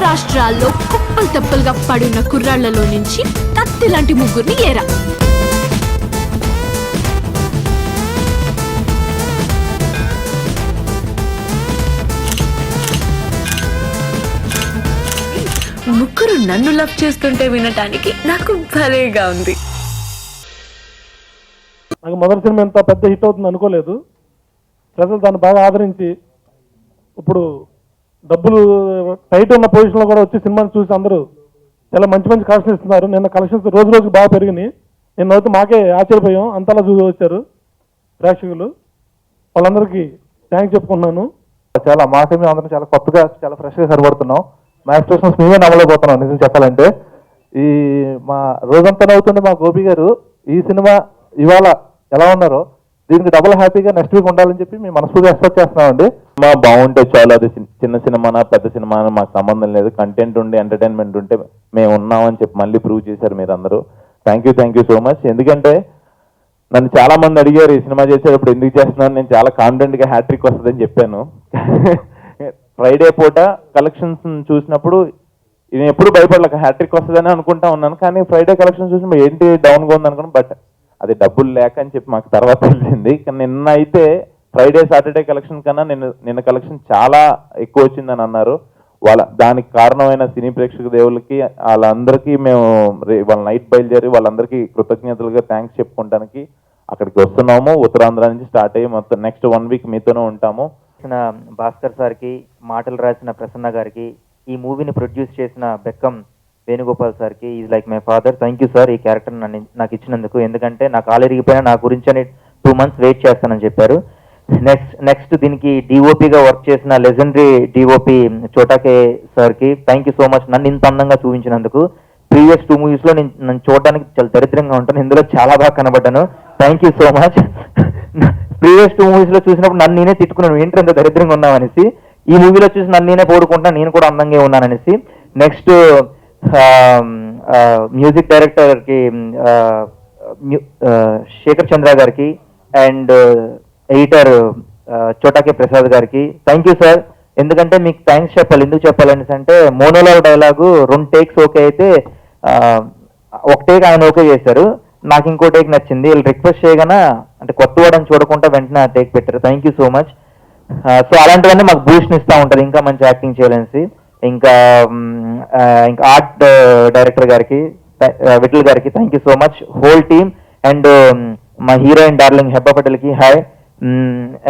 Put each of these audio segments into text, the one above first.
రాష్ట్రాల్లో కుప్పలు తెప్పలుగా పడిన కుర్రాళ్లలో నుంచి కత్తి లాంటి ముగ్గురిని ఏరా. ముగ్గురు నన్ను లవ్ చేస్తుంటే వినటానికి నాకు భలేగా ఉంది. నాకు మొదటి సినిమా ఎంత పెద్ద హిట్ అవుతుంది అనుకోలేదు. ప్రజలు దాన్ని బాగా ఆదరించి ఇప్పుడు డబ్బులు టైట్ ఉన్న పొజిషన్లో కూడా వచ్చి సినిమాని చూసి అందరూ చాలా మంచి మంచి కలెక్షన్ ఇస్తున్నారు. నిన్న కలెక్షన్స్ రోజు రోజుకి బాగా పెరిగినాయి. నిన్న అయితే మాకే ఆశ్చర్యపోయాం, అంతలా చూసి వచ్చారు ప్రేక్షకులు. వాళ్ళందరికీ థ్యాంక్స్ చెప్పుకుంటున్నాను. చాలా మా టీం అందరం చాలా కొత్తగా చాలా ఫ్రెష్గా కనబడుతున్నాం. మా ఎక్స్ప్రెషన్స్ మేమే నమ్మలేకపోతున్నాం నిజం చెప్పాలంటే. ఈ మా రోజంతా నవ్వుతుండే మా గోపి గారు ఈ సినిమా ఇవాళ ఎలా ఉన్నారో దీనికి డబుల్ హ్యాపీగా నెక్స్ట్ వీక్ ఉండాలని చెప్పి మేము మనస్ఫూర్తిగా ఎక్స్పెక్ట్ చేస్తున్నామండి. మా బాగుంటే చాలు, అది చిన్న సినిమానా పెద్ద సినిమానా మాకు సంబంధం లేదు. కంటెంట్ ఉండి ఎంటర్టైన్మెంట్ ఉంటే మేము ఉన్నామని చెప్పి మళ్ళీ ప్రూవ్ చేశారు మీరు అందరూ. Thank you so much. ఎందుకంటే నన్ను చాలా మంది అడిగారు ఈ సినిమా చేసేటప్పుడు ఎందుకు చేస్తున్నాను. నేను చాలా కాన్ఫిడెంట్గా హ్యాట్రిక్ వస్తుందని చెప్పాను. ఫ్రైడే పూట కలెక్షన్స్ చూసినప్పుడు నేను ఎప్పుడు భయపడలేక హ్యాట్రిక్ వస్తుందని అనుకుంటా ఉన్నాను. కానీ ఫ్రైడే కలెక్షన్స్ చూసినప్పుడు ఏంటి డౌన్గా ఉంది అనుకున్నాను. బట్ అది డబ్బులు లేక అని చెప్పి మాకు తర్వాత తెలిసింది. కానీ నిన్న అయితే ఫ్రైడే సాటర్డే కలెక్షన్ కన్నా నిన్న కలెక్షన్ చాలా ఎక్కువ వచ్చిందని అన్నారు. దానికి కారణమైన సినీ ప్రేక్షక దేవులకి వాళ్ళందరికీ మేము వాళ్ళ నైట్ బయలుదేరి వాళ్ళందరికీ కృతజ్ఞతలుగా థ్యాంక్స్ చెప్పుకోవడానికి అక్కడికి వస్తున్నాము. ఉత్తరాంధ్ర నుంచి స్టార్ట్ అయ్యి మొత్తం నెక్స్ట్ 1 వీక్ మీతోనే ఉంటాము. భాస్కర్ సార్కి, మాటలు రాసిన ప్రసన్న గారికి, ఈ మూవీని ప్రొడ్యూస్ చేసిన బెక్కం వేణుగోపాల్ సార్కి, is like my father. Thank you sir ఈ క్యారెక్టర్ నాకు ఇచ్చినందుకు. ఎందుకంటే నా కాలు ఇరిగిపోయినా నా గురించి అని 2 months వెయిట్ చేస్తానని చెప్పారు. నెక్స్ట్ దీనికి డిఓపిగా వర్క్ చేసిన లెజెండరీ డిఓపి చోటాకే సార్కి థ్యాంక్ యూ సో మచ్ నన్ను ఇంత అందంగా చూపించినందుకు. ప్రీవియస్ 2 moviesలో నేను చూడడానికి చాలా దరిద్రంగా ఉంటాను, ఇందులో చాలా బాగా కనబడ్డాను. Thank you so much. Previous 2 moviesలో చూసినప్పుడు నన్ను నేనే తిట్టుకున్నాను, ఏంటి అంత దరిద్రంగా ఉన్నామనేసి. ఈ మూవీలో చూసి నన్ను నేనే పోడుకుంటున్నాను, నేను కూడా అందంగా ఉన్నాననేసి. నెక్స్ట్ మ్యూజిక్ డైరెక్టర్కి శేఖర్ చంద్ర గారికి అండ్ ఎడిటర్ చోటాకే ప్రసాద్ గారికి థ్యాంక్ యూ సార్. ఎందుకంటే మీకు థ్యాంక్స్ చెప్పాలి. ఎందుకు చెప్పాలనేసి అంటే మోనోలాగ్ డైలాగు 2 takes ఓకే అయితే 1 take ఆయన ఓకే చేశారు, నాకు ఇంకో టేక్ నచ్చింది. వీళ్ళు రిక్వెస్ట్ చేయగానే అంటే కొత్త వాడని చూడకుండా వెంటనే టేక్ పెట్టారు. Thank you so much. So అలాంటివన్నీ మాకు బూస్ట్ ఇస్తూ ఉంటుంది ఇంకా మంచి యాక్టింగ్ చేయాలనేసి. ఇంకా ఆర్ట్ డైరెక్టర్ గారికి విఠల్ గారికి thank you so much. Whole team and మా హీరోయిన్ డార్లింగ్ హెబ్బా పటేల్కి హాయ్.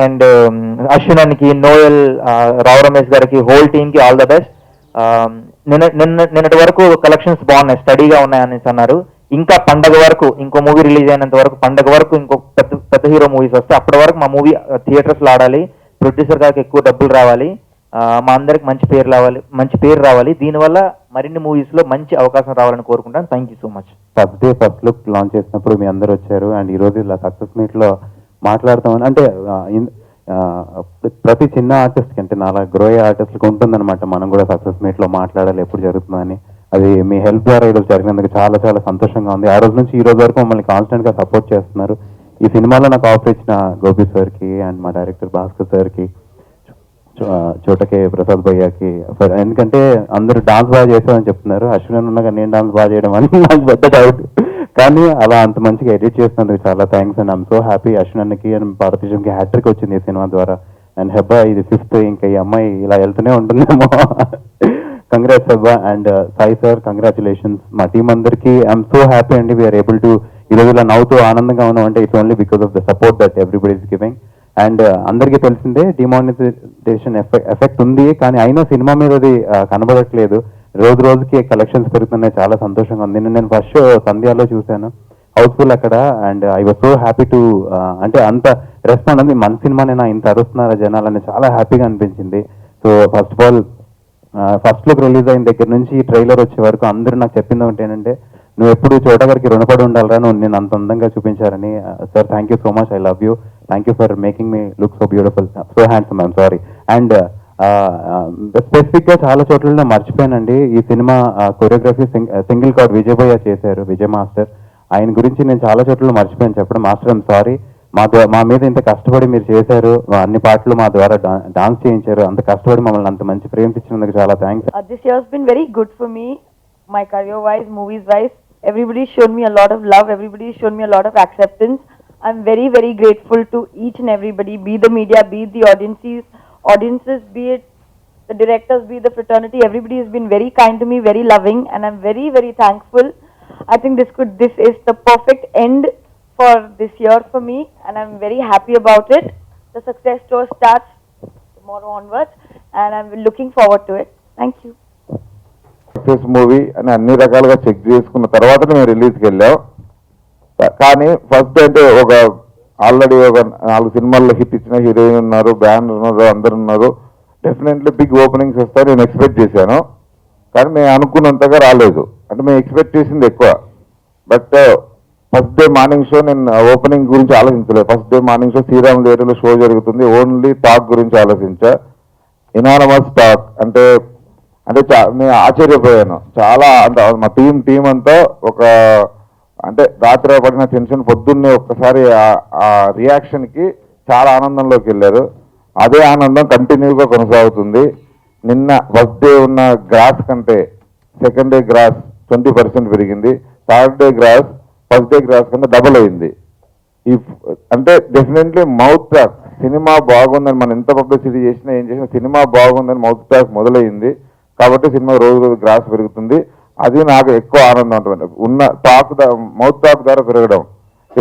అండ్ అశ్వినానికి, నోయల్, రావు రమేష్ గారికి, హోల్ టీమ్కి ఆల్ ద బెస్ట్. నిన్నటి వరకు కలెక్షన్స్ బాగున్నాయి, స్టడీగా ఉన్నాయనేసి అన్నారు. ఇంకా పండగ వరకు ఇంకో మూవీ రిలీజ్ అయినంత వరకు, పండగ వరకు ఇంకో పెద్ద హీరో మూవీస్ వస్తే అప్పటి వరకు మా మూవీ థియేటర్స్లో ఆడాలి. ప్రొడ్యూసర్ గారికి ఎక్కువ డబ్బులు రావాలి, మా అందరికి మంచి పేరు రావాలి. దీనివల్ల మరిన్ని మూవీస్లో మంచి అవకాశం రావాలని కోరుకుంటాను. Thank you so much. First day first look launch చేసినప్పుడు మీ అందరూ వచ్చారు అండ్ ఈరోజు ఇలా సక్సెస్ మీట్లో మాట్లాడతామని అంటే ప్రతి చిన్న ఆర్టిస్ట్కి అంటే నాలా గ్రో అయ్యే ఆర్టిస్ట్కి ఉంటుందన్నమాట మనం కూడా సక్సెస్ మీట్లో మాట్లాడాలి ఎప్పుడు జరుగుతుందని. అది మీ హెల్ప్ ద్వారా ఈరోజు జరిగినందుకు చాలా చాలా సంతోషంగా ఉంది. ఆ రోజు నుంచి ఈ రోజు వరకు మమ్మల్ని కాన్స్టెంట్గా సపోర్ట్ చేస్తున్నారు. ఈ సినిమాలో నాకు ఆఫర్ ఇచ్చిన గోపి సార్కి అండ్ మా డైరెక్టర్ భాస్కర్ సార్కి, చోటకే ప్రసాద్ భయ్యాకి, ఎందుకంటే అందరూ డాన్స్ బాగా చేశామని చెప్తున్నారు. అశ్విన్ ఉన్నాక నేను డాన్స్ బాగా చేయడం అని నాకు పెద్ద డౌట్, కానీ అలా అంత మంచిగా ఎడిట్ చేసినందుకు చాలా thanks and I'm so happy. అశ్విన్కి అండ్ భారతదేశంకి హ్యాట్రిక్ వచ్చింది ఈ సినిమా ద్వారా. అండ్ హెబ్బా ఇది 5th, ఇంకా ఈ అమ్మాయి ఇలా వెళ్తూనే ఉంటుందేమో. Congrats Hebba and Sai sir, congratulations. మా టీం అందరికీ ఐఎమ్ సో హ్యాపీ అండి. వీఆర్ ఏబుల్ టు ఈరోజు ఇలా నవ్వుతూ ఆనందంగా ఉన్నాం అంటే it's only because of the support that everybody is giving. And అందరికీ తెలిసిందే డిమానిటైజేషన్ ఎఫెక్ట్ ఉంది, కానీ అయినా సినిమా మీద అది కనబడట్లేదు. రోజు రోజుకి కలెక్షన్స్ పెరుగుతున్నాయి, చాలా సంతోషంగా ఉంది. నేను ఫస్ట్ షో సంధ్యాలో చూశాను, హౌస్ఫుల్ అక్కడ. And I was so happy to అంటే అంత రెస్పాండ్ ఉంది. మన సినిమానేనా ఇంత అరుస్తున్నారా జనాలని చాలా హ్యాపీగా అనిపించింది. So first of all first look release అయిన దగ్గర నుంచి ట్రైలర్ వచ్చే వరకు అందరూ నాకు చెప్పింది ఒకటి ఏంటంటే నువ్వు ఎప్పుడు చోట గారికి రుణపడి ఉండాలరా, నువ్వు నేను అంత అందంగా చూపించారని. Sir thank you so much, I love you, thank you for making me look so beautiful, so handsome, I'm sorry. And స్పెసిఫిక్గా చాలా చోట్ల నేను మర్చిపోయానండి. ఈ cinema choreography single card Vijay భయ్య చేశారు, విజయ్ మాస్టర్. ఆయన గురించి నేను చాలా చోట్ల మర్చిపోయాను చెప్పడం. Master I'm sorry. మా మీద ఇంత కష్టపడి మీరు చేశారు, అన్ని పాటలు మా ద్వారా డాన్స్ చేయించారు, అంత కష్టపడి మమ్మల్ని అంత మంచి ప్రేమ ఇచ్చినందుకు చాలా thanks. This year has been very good for me, my career-wise, movies-wise. Everybody's shown me a lot of love. Everybody's shown me a lot of acceptance. I'm very, very grateful to each and everybody, be the media, be it the audiences, be it the directors, be it the fraternity. Everybody has been very kind to me, very loving, and I'm very, very thankful. I think this is the perfect end for this year for me, and I'm very happy about it. The success tour starts tomorrow onwards, and I'm looking forward to it. Thank you. Success movie అని అన్ని రకాలుగా check చేసుకున్న తర్వాత మేము రిలీజ్కి వెళ్ళాం. కానీ first అంటే ఆల్రెడీ ఒక 4 సినిమాల్లో హిట్ ఇచ్చిన హీరోయిన్ ఉన్నారు, బ్యాండ్ ఉన్నారు, అందరు ఉన్నారు. డెఫినెట్లీ బిగ్ ఓపెనింగ్స్ వస్తాయి నేను ఎక్స్పెక్ట్ చేశాను. కానీ మేము అనుకున్నంతగా రాలేదు. అంటే మేము ఎక్స్పెక్ట్ చేసింది ఎక్కువ. But first day morning show నేను ఓపెనింగ్ గురించి ఆలోచించలేదు. First day morning show Sriramulu ఏరియాలో షో జరుగుతుంది. ఓన్లీ టాక్ గురించి ఆలోచించా. ఇనానమస్ టాక్ అంటే నేను ఆశ్చర్యపోయాను చాలా. అంటే మా టీం అంతా అంటే రాత్రి పడిన టెన్షన్ పొద్దున్నే ఒక్కసారి ఆ రియాక్షన్కి చాలా ఆనందంలోకి వెళ్ళారు. అదే ఆనందం కంటిన్యూగా కొనసాగుతుంది. నిన్న ఫస్ట్ డే ఉన్న గ్రాస్ కంటే సెకండ్ డే గ్రాస్ 20% పెరిగింది. Third day gross first day gross కంటే డబుల్ అయింది. అంటే డెఫినెట్లీ మౌత్ టాక్ సినిమా బాగుందని మనం ఎంత పబ్లిసిటీ చేసినా ఏం చేసినా సినిమా బాగుందని మౌత్ టాక్ మొదలైంది. కాబట్టి సినిమా రోజు రోజు గ్రాస్ పెరుగుతుంది. అది నాకు ఎక్కువ ఆనందం ఉంటుంది. ఉన్న టాక్ మౌత్ టాక్ ద్వారా పెరగడం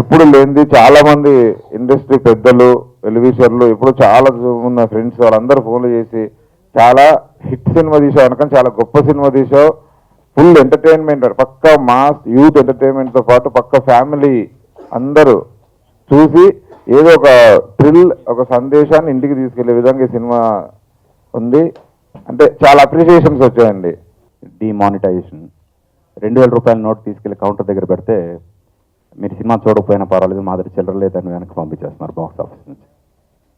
ఎప్పుడు లేనిది. చాలా మంది ఇండస్ట్రీ పెద్దలు, వెలివిషర్లు, ఇప్పుడు చాలా ఉన్న ఫ్రెండ్స్ వాళ్ళందరూ ఫోన్లు చేసి చాలా హిట్ సినిమా తీసావు అనకని, చాలా గొప్ప సినిమా తీసావు, ఫుల్ ఎంటర్టైన్మెంట్, పక్క మాస్ యూత్ ఎంటర్టైన్మెంట్తో పాటు పక్క ఫ్యామిలీ అందరూ చూసి ఏదో ఒక థ్రిల్, ఒక సందేశాన్ని ఇంటికి తీసుకెళ్లే విధంగా ఈ సినిమా ఉంది. అంటే చాలా అప్రిషియేషన్స్ వచ్చాయండి. డిమానిటైజేషన్ 2000 రూపాయల నోట్ తీసుకెళ్లి కౌంటర్ దగ్గర పెడితే మీరు సినిమా చూడకపోయినా పర్వాలేదు, మా దగ్గర చిల్లర లేదని వెనక్కి పంపించేస్తున్నారు బాక్స్ ఆఫీస్ నుంచి.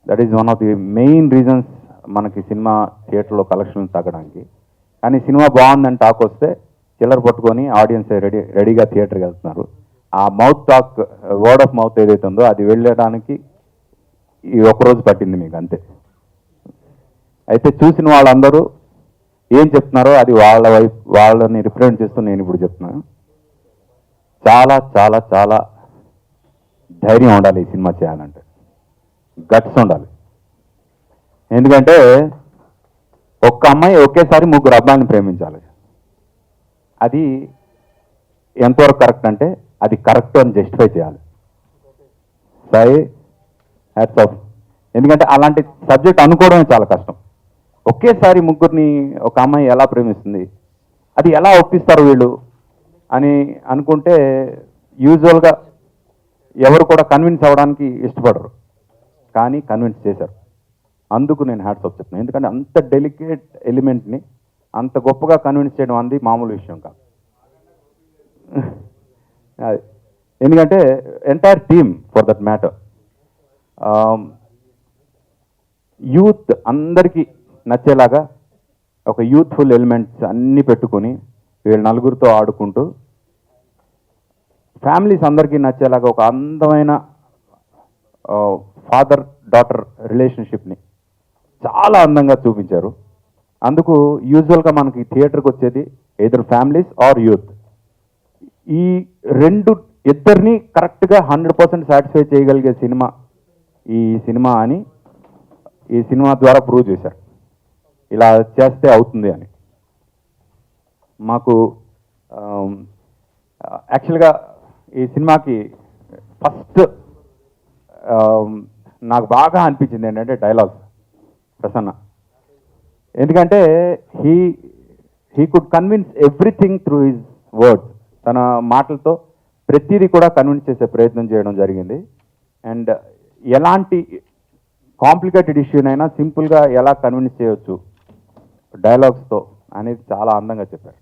That is one of the main reasons మనకి సినిమా థియేటర్లో కలెక్షన్లు తగ్గడానికి. కానీ సినిమా బాగుందని టాక్ వస్తే చిల్లర పట్టుకొని ఆడియన్స్ రెడీగా థియేటర్కి వెళ్తున్నారు. ఆ mouth talk, word of mouth ఏదైతే ఉందో అది వెళ్ళడానికి ఈ ఒక్కరోజు పట్టింది మీకు, అంతే. అయితే చూసిన వాళ్ళందరూ ఏం చెప్తున్నారో అది వాళ్ళని రిప్రజెంట్ చేస్తూ నేను ఇప్పుడు చెప్తున్నాను. చాలా చాలా చాలా ధైర్యం ఉండాలి ఈ సినిమా చేయాలంటే, గట్స్ ఉండాలి. ఎందుకంటే ఒక్క అమ్మాయి ఒకేసారి 3 అబ్బాయిని ప్రేమించాలి. అది ఎంతవరకు కరెక్ట్ అంటే అది కరెక్ట్ అని జస్టిఫై చేయాలి. Hats off. ఎందుకంటే అలాంటి సబ్జెక్ట్ అనుకోవడమే చాలా కష్టం. ఒకేసారి 3 ఒక అమ్మాయి ఎలా ప్రేమిస్తుంది, అది ఎలా ఒప్పిస్తారు వీళ్ళు అని అనుకుంటే యూజువల్గా ఎవరు కూడా కన్విన్స్ అవ్వడానికి ఇష్టపడరు. కానీ కన్విన్స్ చేశారు. అందుకు నేను హ్యాట్స్ ఆఫ్ చెప్తున్నాను. ఎందుకంటే అంత డెలికేట్ ఎలిమెంట్ని అంత గొప్పగా కన్విన్స్ చేయడం అనేది మామూలు విషయం కాదు. ఎందుకంటే entire team for that matter, youth అందరికీ నచ్చేలాగా ఒక యూత్ఫుల్ ఎలిమెంట్స్ అన్నీ పెట్టుకొని వీళ్ళు నలుగురితో ఆడుకుంటూ ఫ్యామిలీస్ అందరికీ నచ్చేలాగా ఒక అందమైన ఫాదర్ డాటర్ రిలేషన్షిప్ని చాలా అందంగా చూపించారు. అందుకు యూజువల్గా మనకి థియేటర్కి వచ్చేది ఎయిదర్ ఫ్యామిలీస్ ఆర్ యూత్. ఈ ఇద్దరిని కరెక్ట్గా 100% సాటిస్ఫై చేయగలిగే సినిమా ఈ సినిమా అని ఈ సినిమా ద్వారా ప్రూవ్ చేశారు. ఇలా చేస్తే అవుతుంది అని. మాకు యాక్చువల్గా ఈ సినిమాకి ఫస్ట్ నాకు బాగా అనిపించింది ఏంటంటే డైలాగ్స్. ప్రసన్న ఎందుకంటే he could convince everything through his words. తన మాటలతో ప్రతిదీ కూడా కన్విన్స్ చేసే ప్రయత్నం చేయడం జరిగింది. అండ్ ఎలాంటి కాంప్లికేటెడ్ ఇష్యూనైనా సింపుల్గా ఎలా కన్విన్స్ చేయవచ్చు డైలాగ్స్తో అనేది చాలా అందంగా చెప్పారు.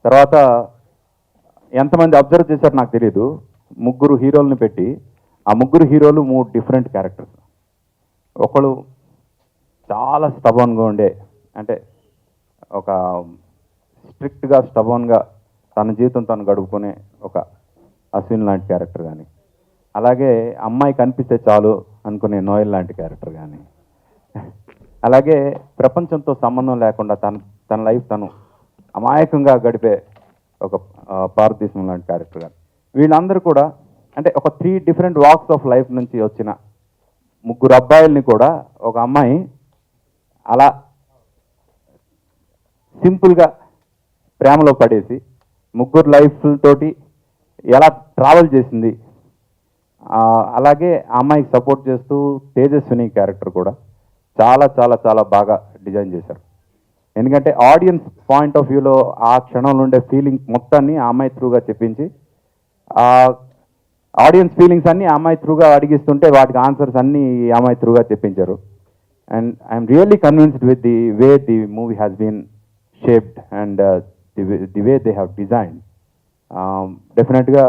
తర్వాత ఎంతమంది అబ్జర్వ్ చేశారు నాకు తెలియదు, 3 హీరోలను పెట్టి ఆ 3 హీరోలు 3 డిఫరెంట్ క్యారెక్టర్స్. ఒకళ్ళు చాలా స్టబన్గా ఉండే, అంటే ఒక స్ట్రిక్ట్గా స్టబన్గా తన జీవితం తను గడుపుకునే ఒక అశ్విన్ లాంటి క్యారెక్టర్ కానీ, అలాగే అమ్మాయి కనిపిస్తే చాలు అనుకునే నోయల్ లాంటి క్యారెక్టర్ కానీ, అలాగే ప్రపంచంతో సంబంధం లేకుండా తన లైఫ్ తను అమాయకంగా గడిపే ఒక భారతదేశం లాంటి క్యారెక్టర్ కానీ, వీళ్ళందరూ కూడా అంటే ఒక 3 డిఫరెంట్ వాక్స్ ఆఫ్ లైఫ్ నుంచి వచ్చిన 3 అబ్బాయిల్ని కూడా ఒక అమ్మాయి అలా సింపుల్గా ప్రేమలో పడేసి 3 లైఫ్ తోటి ఎలా ట్రావెల్ చేసింది. అలాగే ఆ అమ్మాయికి సపోర్ట్ చేస్తూ తేజస్విని క్యారెక్టర్ కూడా చాలా చాలా చాలా బాగా డిజైన్ చేశారు. ఎందుకంటే ఆడియన్స్ పాయింట్ ఆఫ్ వ్యూలో ఆ క్షణంలో ఉండే ఫీలింగ్ మొత్తాన్ని ఆ అమ్మాయి త్రూగా చెప్పించి, ఆ ఆడియన్స్ ఫీలింగ్స్ అన్నీ ఆ అమ్మాయి త్రూగా అడిగిస్తుంటే వాటికి ఆన్సర్స్ అన్నీ ఈ అమ్మాయి త్రూగా చెప్పించారు. And I'm really convinced with the way the movie has been shaped and the way they have designed. డెఫినెట్గా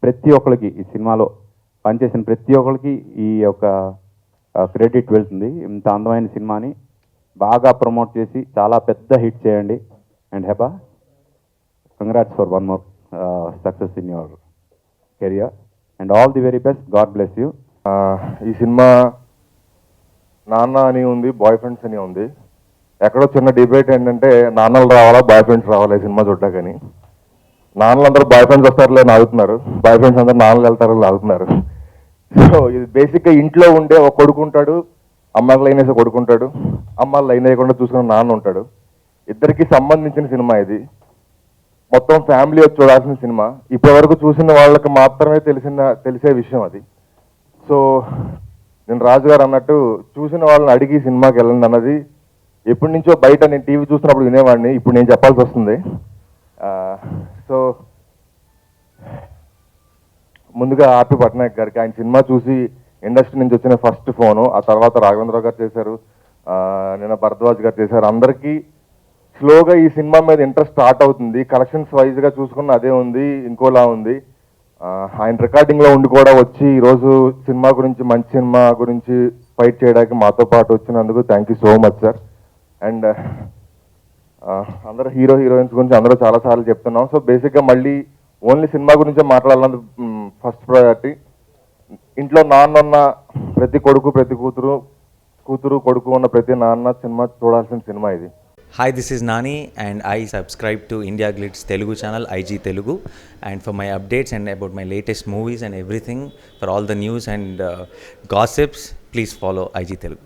ప్రతి ఒక్కరికి ఈ సినిమాలో పనిచేసిన ప్రతి ఒక్కరికి ఈ యొక్క క్రెడిట్ వెళ్తుంది. ఇంత అందమైన సినిమాని బాగా ప్రమోట్ చేసి చాలా పెద్ద హిట్ చేయండి. And Heba, congrats for one more success in your career and all the very best. God bless you. ఈ సినిమా నాన్న అని ఉంది, బాయ్ ఫ్రెండ్స్ అని ఉంది. ఎక్కడో చిన్న డిబేట్ ఏంటంటే నాన్నలు రావాలా బాయ్ ఫ్రెండ్స్ రావాలా ఈ సినిమా చూడ్డాకని. నాన్నలు అందరూ బాయ్ ఫ్రెండ్స్ వస్తారులే ఆగుతున్నారు, బాయ్ ఫ్రెండ్స్ అందరూ నాన్నలు వెళ్తారు ఆగుతున్నారు. సో ఇది బేసిక్గా ఇంట్లో ఉండే ఒక కొడుకు ఉంటాడు, అమ్మకి లైన్ వేసే కొడుకు ఉంటాడు, అమ్మ లైన్ వేయకుండా చూసుకున్న నాన్న ఉంటాడు. ఇద్దరికి సంబంధించిన సినిమా ఇది. మొత్తం ఫ్యామిలీ వచ్చి చూడాల్సిన సినిమా. ఇప్పటివరకు చూసిన వాళ్ళకి మాత్రమే తెలిసే విషయం అది. సో నేను రాజు గారు అన్నట్టు చూసిన వాళ్ళని అడిగి సినిమాకి వెళ్ళండి అన్నది ఎప్పటి నుంచో బయట నేను టీవీ చూసినప్పుడు వినేవాడిని, ఇప్పుడు నేను చెప్పాల్సి వస్తుంది. సో ముందుగా ఆర్పి పట్నాయక్ గారికి, ఆయన సినిమా చూసి ఇండస్ట్రీ నుంచి వచ్చిన ఫస్ట్ ఫోను, ఆ తర్వాత రాఘవేంద్రరావు గారు చేశారు, నిన్న భరద్వాజ్ గారు చేశారు. అందరికీ స్లోగా ఈ సినిమా మీద ఇంట్రెస్ట్ స్టార్ట్ అవుతుంది. కలెక్షన్స్ వైజ్గా చూసుకున్న అదే ఉంది, ఇంకోలా ఉంది. ఆయన రికార్డింగ్లో ఉండి కూడా వచ్చి ఈరోజు సినిమా గురించి, మంచి సినిమా గురించి ఫైట్ చేయడానికి మాతో పాటు వచ్చినందుకు thank you so much sir. And అందరూ హీరోయిన్స్ గురించి అందరూ చాలాసార్లు చెప్తున్నాం. సో బేసిక్గా మళ్ళీ ఓన్లీ సినిమా గురించే మాట్లాడాలన్నది ఫస్ట్ ప్రయారిటీ. ఇంట్లో నాన్న ఉన్న ప్రతి కొడుకు, ప్రతి కూతురు కొడుకు ఉన్న ప్రతి నాన్న సినిమా చూడాల్సిన సినిమా ఇది. Hi, this is Nani and I subscribe to India Glitz Telugu channel IG Telugu, and for my updates and about my latest movies and everything, for all the news and gossips, please follow IG Telugu.